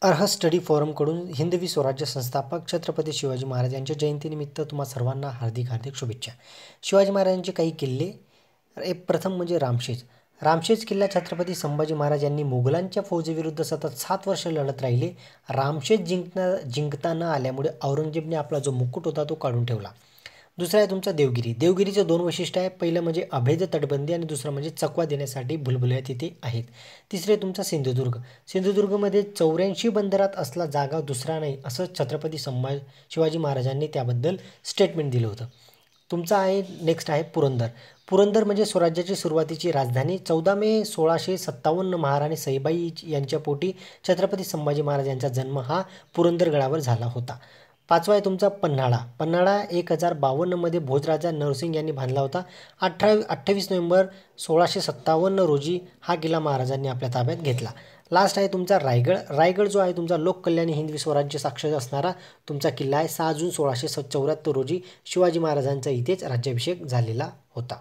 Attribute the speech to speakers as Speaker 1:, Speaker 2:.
Speaker 1: अर्ह study फोरमकडून Hindavi Swarajya संस्थापक छत्रपती शिवाजी महाराज यांच्या जयंतीनिमित्त तुम्हा सर्वांना हार्दिक हार्दिक शुभेच्छा. शिवाजी महाराजांचे काही किल्ले. प्रथम म्हणजे रामशेज. रामशेज किल्ला छत्रपती संभाजी महाराज यांनी मोगलांच्या फौजेविरुद्ध सतत 7 वर्ष लढत राहिले. रामशेज जिंकता न आल्यामुळे औरंगजेबने आपला जो मुकुट होता तो काढून ठेवला. दुसरा आहे तुमचा देवगिरी. देवगिरीचं 2 वैशिष्ट्य आहे. पहिलं म्हणजे अभेद्य तटबंदी आणि दुसरं म्हणजे चकवा देण्यासाठी भुलभुलया तिथे आहेत. तिसरे तुमचा सिंधुदुर्ग. सिंधुदुर्गमध्ये 84 बंदरात असला जागा दुसरा नाही असं छत्रपती शिवाजी महाराजांनी त्याबद्दल स्टेटमेंट दिलं होतं. तुमचा आहे नेक्स्ट आहे पुरंदर. पुरंदर म्हणजे स्वराज्याची सुरुवातीची राजधानी. 14 मे 1657 महाराणी सईबाई यांच्या पोटी छत्रपती संभाजी महाराज यांचा जन्म हा पुरंदरगडावर झाला होता. पाचवा आहे तुमचा पन्हाळा. पन्हाळा 1052 मध्ये भोजराजा नरसिंग यांनी बांधला होता. 28 नोव्हेंबर 1657 रोजी हा किल्ला महाराजांनी आपल्या ताब्यात घेतला. लास्ट आहे तुमचा रायगड. रायगड जो आहे तुमचा लोककल्याणी हिंदवी स्वराज्य साक्षर असणारा तुमचा किल्ला आहे. 6 जून 1674 रोजी शिवाजी महाराजांचा इथेच राज्याभिषेक झालेला होता.